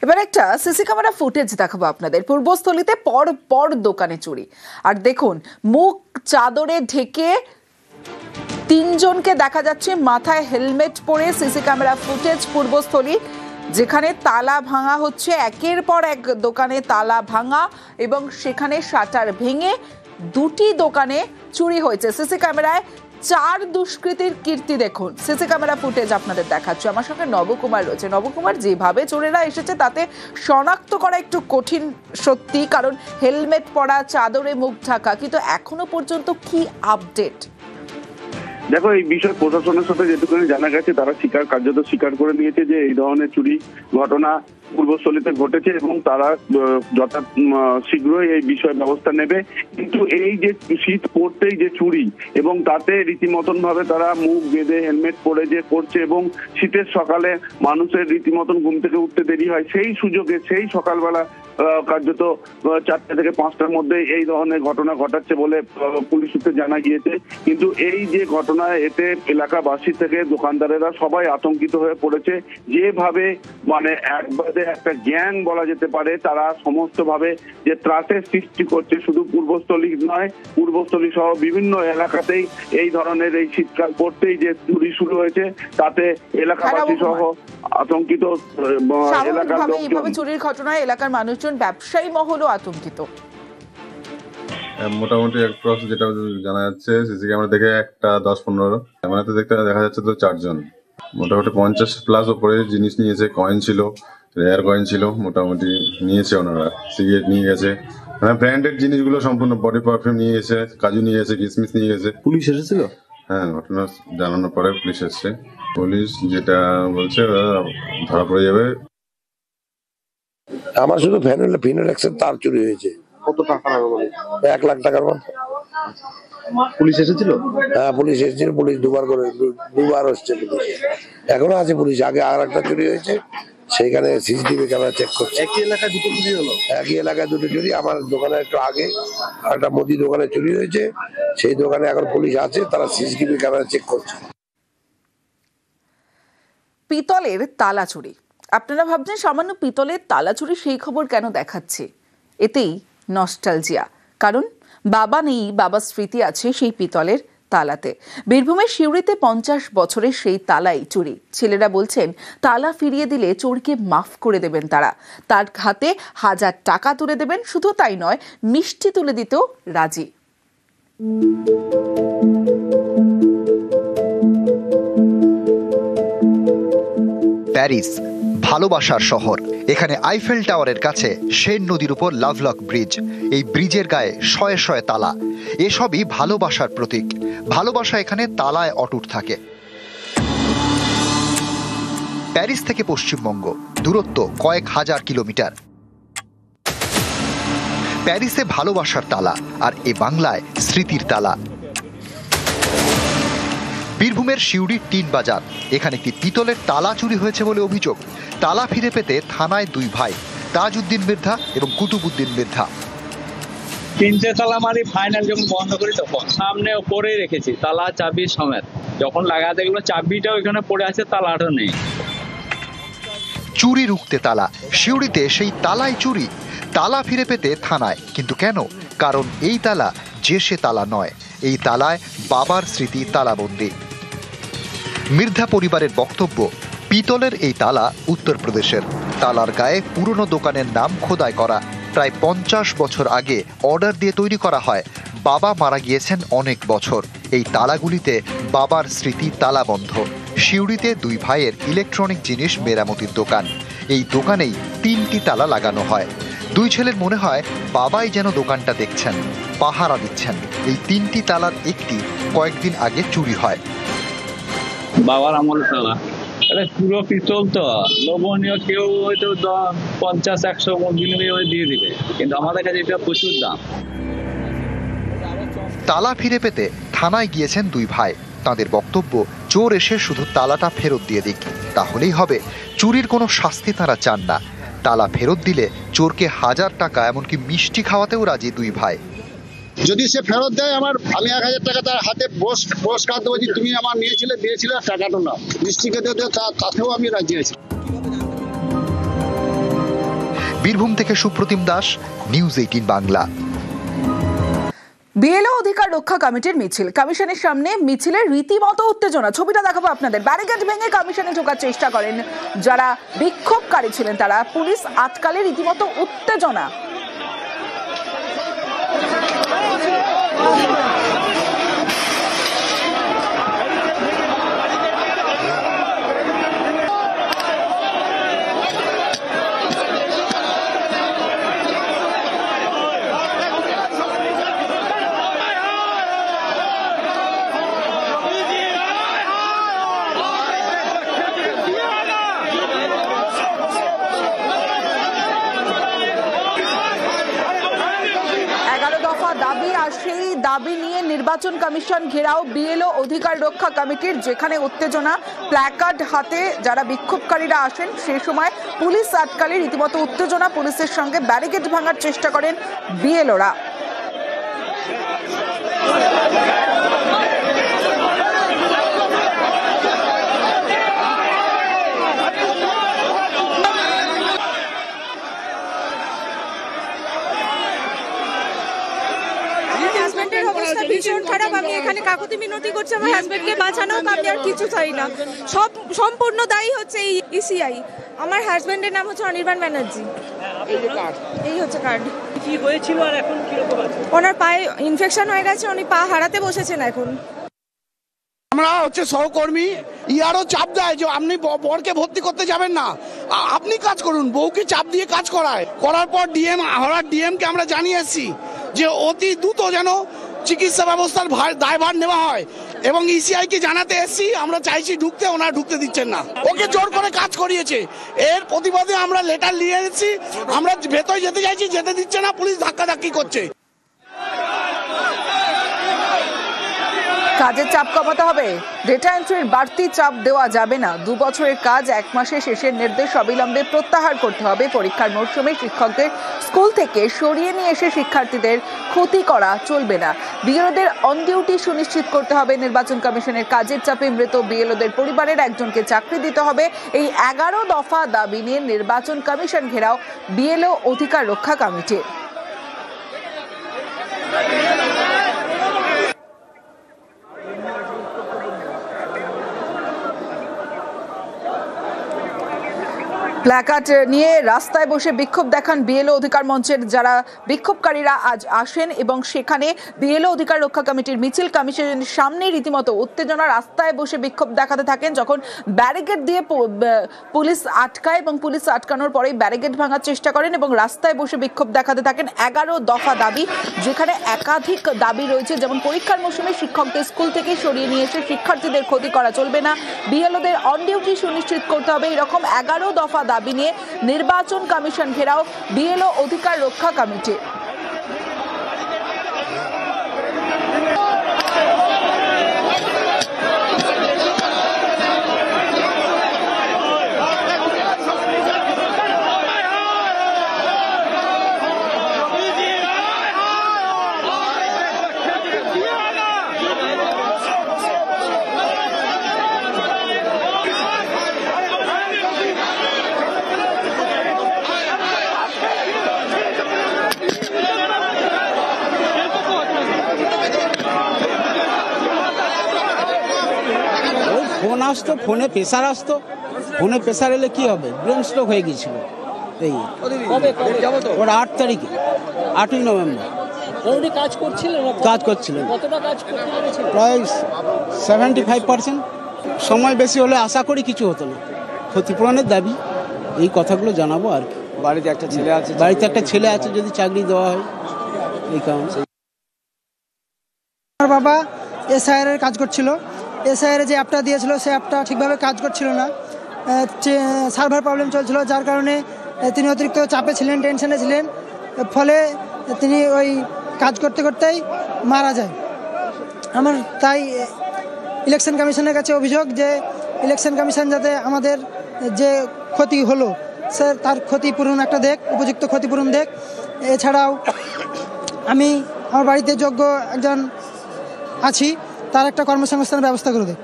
এবার একটা CC camera footage দেখাবো আপনাদের। পূর্বস্থলীতে পর পর দোকানে চুরি, আর দেখুন মুখ চাদরে ঢেকে তিনজনকে দেখা যাচ্ছে মাথায় হেলমেট পরে। সিসি ক্যামেরা ফুটেজ পূর্বস্থলী, যেখানে তালা ভাঙা হচ্ছে, একের পর এক দোকানে তালা ভাঙা এবং সেখানে শাটার ভেঙে দুটি দোকানে চুরি হয়েছে। সিসি ক্যামেরায় 4 দুষ্কৃতীর কীর্তি দেখুন। সিসি ক্যামেরা ফুটেজ আপনাদের দেখাচ্ছি। আমার সঙ্গে নবকুমার রয়েছে। নবকুমার, যেভাবে চোরেরা এসেছে তাতে শনাক্ত করা একটু কঠিন সত্যি, কারণ হেলমেট পরা, চাদরে মুখ ঢাকা, কিন্তু এখনো পর্যন্ত কি আপডেট? দেখো, এই বিষয়ে প্রশাসনের সাথে যেটুকুনি জানা গেছে, তারা কার্যত স্বীকার করে নিয়েছে যে এই ধরনের চুরি ঘটনা পূর্বস্থলীতে ঘটেছে এবং তারা যথা শীঘ্রই এই বিষয়ে ব্যবস্থা নেবে। কিন্তু এই যে শীত পড়তেই যে চুরি এবং তাতে রীতিমতন ভাবে তারা মুখ বেঁধে হেলমেট পরে যে করছে এবং শীতের সকালে মানুষের রীতিমতন ঘুম থেকে উঠতে দেরি হয়, সেই সুযোগে সেই সকালবেলা কার্যত 4টা থেকে 5টার মধ্যে এই ধরনের ঘটনা ঘটাচ্ছে বলে পুলিশ সূত্রে জানা গিয়েছে। কিন্তু এই যে ঘটনা, এতে এলাকাবাসী থেকে দোকানদারেরা সবাই আতঙ্কিত হয়ে পড়েছে। যেভাবে মানে একবারে একটা গ্যাং বলা যেতে পারে, তারা সমস্ত ভাবে যে ত্রাসের সৃষ্টি করছে, শুধু পূর্বস্থলী নয়, পূর্বস্থলী সহ বিভিন্ন এলাকাতেই এই ধরনের এই শীতকাল পড়তেই যে চুরি শুরু হয়েছে, তাতে এলাকাবাসী সহ আতঙ্কিত। এলাকার এইভাবে চুরির ঘটনায় এলাকার মানুষজন, ব্যবসায়ী মহলও আতঙ্কিত। মোটামুটি যেটা জানা যাচ্ছে সিসি ক্যামেরা দেখে একটা 10-15 ক্যামেরাতে দেখা যাচ্ছে তো 4 জন, মোটামুটি 50+ উপরে জিনিস নিয়েছে। কয়েন ছিল, রেয়ার কয়েন ছিল, মোটামুটি নিয়েছে ওনারা। সিগারেট নিয়ে গেছে, মানে ব্র্যান্ডেড জিনিসগুলো সম্পূর্ণ, বডি পারফিউম নিয়ে গেছে, কাজু নিয়ে গেছে, কিসমিস নিয়ে গেছে। পুলিশ এসেছিল? হ্যাঁ, ঘটনা জানানোর পরে পুলিশ এসছে। পুলিশ যেটা বলছে ধরা পড়ে যাবে। আমার শুধু ফিনোলেক্সের তার চুরি হয়েছে। কত টাকা লাগবে? 1 লাখ টাকার মতো। পুলিশ এসেছিল? হ্যাঁ, পুলিশ এসেছিল। পুলিশ দুবার হচ্ছে পুলিশ, এখনো আছে পুলিশ। আগে আর একটা চুরি হয়েছে, সেইখানে সিসিটিভি ক্যামেরা চেক করছে। একই এলাকায় দুটো চুরি হলো? একই এলাকায় দুটো চুরি। আমার দোকানে একটু আগে একটা মুদি দোকানে চুরি হয়েছে, সেই দোকানে এখন পুলিশ আছে, তারা সিসিটিভি ক্যামেরা চেক করছে। পিতলের তালা চুরি, আপনারা ভাবছেন সামান্য পিতলের তালা চুরি, সেই খবর কেন দেখাচ্ছে? এতেই নস্টালজিয়া, কারণ বাবা নেই, বাবার স্মৃতি আছে সেই পিতলের তালাতে। বীরভূমের সিউড়িতে 50 বছরের সেই তালাই চুরি। ছেলেরা বলছেন তালা ফিরিয়ে দিলে চোরকে মাফ করে দেবেন তারা, তার হাতে 1000 টাকা তুলে দেবেন। শুধু তাই নয়, মিষ্টি তুলে দিতেও রাজি। প্যারিস ভালোবাসার শহর। এখানে আইফেল টাওয়ারের কাছে সেন নদীর উপর লাভলক ব্রিজ। এই ব্রিজের গায়ে শয়ে শয়ে তালা, এসবই ভালোবাসার প্রতীক। ভালোবাসা এখানে তালায় অটুট থাকে। প্যারিস থেকে পশ্চিমবঙ্গ দূরত্ব কয়েক হাজার কিলোমিটার। প্যারিসে ভালোবাসার তালা, আর এ বাংলায় স্মৃতির তালা। বীরভূমের সিউড়ি টিন বাজার, এখানে একটি পিতলের তালা চুরি হয়েছে বলে অভিযোগ। তালা ফিরে পেতে থানায় 2 ভাই, তাজউদ্দিন মৃধা এবং কুতুবুদ্দিন মৃধা। 3টে তালা মারি, ফাইনাল যখন বন্ধ করি তখন সামনে পরে রেখেছি তালা চাবি সমেত। যখন লাগাতে গেলো চাবিটা ওইখানে পড়ে আছে, তালাটা নেই। চুরি রুখতে তালা, সিউড়িতে সেই তালাই চুরি। তালা ফিরে পেতে থানায়, কিন্তু কেন? কারণ এই তালা যে সে তালা নয়, এই তালায় বাবার স্মৃতি তালাবন্দি। মৃধা পরিবারের বক্তব্য, পিতলের এই তালা উত্তরপ্রদেশের। তালার গায়ে পুরনো দোকানের নাম খোদাই করা। প্রায় 50 বছর আগে অর্ডার দিয়ে তৈরি করা হয়। বাবা মারা গিয়েছেন অনেক বছর। এই তালাগুলিতে বাবার স্মৃতি তালাবন্ধ। সিউড়িতে 2 ভাইয়ের ইলেকট্রনিক জিনিস মেরামতির দোকান। এই দোকানেই 3টি তালা লাগানো হয়। 2 ছেলের মনে হয় বাবাই যেন দোকানটা দেখছেন, পাহারা দিচ্ছেন। এই 3টি তালার একটি কয়েকদিন আগে চুরি হয়। বাবার আমলের তালা, এটা পুরো পিতল তো, লোভনীয়। কেউ হয়তো 50-100 বিনিময়ে দিয়ে দিবে, কিন্তু আমাদের কাছে এটা প্রচুর দাম। তালা ফিরে পেতে থানায় গিয়েছেন 2 ভাই। তাদের বক্তব্য, চোর এসে শুধু তালাটা ফেরত দিয়ে দিক, তাহলেই হবে। চুরির কোনো শাস্তি তারা চান না। তালা ফেরত দিলে চোরকে 1000 টাকা, এমনকি মিষ্টি খাওয়াতেও রাজি 2 ভাই। যদি সে ফেরত দেয়, আমি 1000 টাকা তার হাতে পুরস্কার দেবো যে তুমি আমার দিয়েছিলে টাকাটা না, মিষ্টি খেতে তাতেও আমি রাজি আছি। বীরভূম থেকে সুপ্রতিম দাস, নিউজ 18 বাংলা। বিএলও অধিকার রক্ষা কমিটির মিছিল, কমিশনের সামনে মিছিলের রীতিমতো উত্তেজনা। ছবিটা দেখাবো আপনাদের। ব্যারিকেড ভেঙে কমিশনে ঢোকার চেষ্টা করেন যারা বিক্ষোভকারী ছিলেন, তারা পুলিশ আটকালে রীতিমতো উত্তেজনা। দাবি, আর সেই দাবি নিয়ে নির্বাচন কমিশন ঘেরাও বিএলও অধিকার রক্ষা কমিটির, যেখানে উত্তেজনা। প্ল্যাকার্ড হাতে যারা বিক্ষোভকারীরা আসেন, সেই সময় পুলিশ আটকালে রীতিমতো উত্তেজনা। পুলিশের সঙ্গে ব্যারিকেড ভাঙার চেষ্টা করেন বিএলওরা। ভীষণ খারাপ। আমি এখানে কাকুতি মিনতি করছি আমার হাজবেন্ডকে বাঁচানো, আমি আর কিছু চাই না। সব সম্পূর্ণ দায়ী হচ্ছে এই ইসিআই। আমার হাজবেন্ডের নাম হচ্ছে অনির্বাণ ব্যানার্জি। এই হচ্ছে কার্ড। কি হয়েছিল আর এখন কি রকম আছে? ওনার পায়ে ইনফেকশন হয়ে গেছে, উনি পা হারাতে বসেছেন এখন। আমরা হচ্ছে সহকর্মী, ইয়ারও চাপ দেয় যে আপনি বরকে ভর্তি করতে যাবেন না, আপনি কাজ করুন। বউকে চাপ দিয়ে কাজ করার পর ডিএমকে আমরা জানিয়েছি যে অতি দ্রুত যেন চিকিৎসা ব্যবস্থার দায়ভার নেওয়া হয়, এবং ইসিআই কে জানাতে এসেছি আমরা চাইছি ঢুকতে, ওনারা ঢুকতে দিচ্ছেন না। ওকে জোর করে কাজ করিয়েছে, এর প্রতিবাদে আমরা লেটার নিয়ে এসেছি। আমরা ভেতরে যেতে চাইছি, যেতে দিচ্ছে না, পুলিশ ধাক্কাধাক্কি করছে। কাজের চাপ কমাতে হবে, ডেটা এন্ট্রির বাড়তি চাপ দেওয়া যাবে না। 2 বছরের কাজ 1 মাসে শেষের নির্দেশ অবিলম্বে প্রত্যাহার করতে হবে। পরীক্ষার মরশুমে শিক্ষকদের স্কুল থেকে সরিয়ে নিয়ে এসে শিক্ষার্থীদের ক্ষতি করা চলবে না। বিএলওদের অন ডিউটি সুনিশ্চিত করতে হবে। নির্বাচন কমিশনের কাজের চাপে মৃত বিএলওদের পরিবারের একজনকে চাকরি দিতে হবে। এই 11 দফা দাবি নিয়ে নির্বাচন কমিশন ঘেরাও বিএলও অধিকার রক্ষা কমিটি। প্ল্যাকার্ড নিয়ে রাস্তায় বসে বিক্ষোভ দেখান বিএলও অধিকার মঞ্চের যারা বিক্ষোভকারীরা আজ আসেন, এবং সেখানে বিএলও অধিকার রক্ষা কমিটির মিছিল। কমিশনের সামনে রীতিমতো উত্তেজনা, রাস্তায় বসে বিক্ষোভ দেখাতে থাকেন। যখন ব্যারিকেড দিয়ে পুলিশ আটকায় এবং পুলিশ আটকানোর পরেই ব্যারিকেড ভাঙার চেষ্টা করেন এবং রাস্তায় বসে বিক্ষোভ দেখাতে থাকেন। 11 দফা দাবি, যেখানে একাধিক দাবি রয়েছে, যেমন পরীক্ষার মৌসুমে শিক্ষকদের স্কুল থেকে সরিয়ে নিয়ে এসে শিক্ষার্থীদের ক্ষতি করা চলবে না, বিএলওদের অন ডিউটি সুনিশ্চিত করতে হবে। এরকম 11 দফা দাবি নিয়ে নির্বাচন কমিশন ঘেরাও বিএলও অধিকার রক্ষা কমিটি। ফোন আসতো, ফোনে প্রেসার আসতো, ফোনে প্রেসার এলে কি হবে, ব্রেন স্ট্রোক হয়ে গিয়েছিল। এই ওরা 8 তারিখে, 8ই নভেম্বর কাজ করছিলেন। প্রায় 75%। সময় বেশি হলে আশা করি কিছু হতো না। ক্ষতিপূরণের দাবি, এই কথাগুলো জানাবো আর কি। বাড়িতে একটা ছেলে আছে, যদি চাকরি দেওয়া হয় এই কারণে। আমার বাবা এসআইআর এর কাজ করছিল। এসআইআর যে অ্যাপটা দিয়েছিল, সেই অ্যাপটা ঠিকভাবে কাজ করছিল না, সার্ভার প্রবলেম চলছিল, যার কারণে তিনি অতিরিক্ত চাপে ছিলেন, টেনশনে ছিলেন, ফলে তিনি ওই কাজ করতে করতেই মারা যায়। আমার তাই ইলেকশন কমিশনের কাছে অভিযোগ যে ইলেকশন কমিশন যাতে আমাদের যে ক্ষতি হলো স্যার তার ক্ষতিপূরণ একটা দেখ, উপযুক্ত ক্ষতিপূরণ দেখ। এছাড়াও আমি আমার বাড়িতে যোগ্য একজন আছি, তার একটা কর্মসংস্থানের ব্যবস্থা করে দেয়।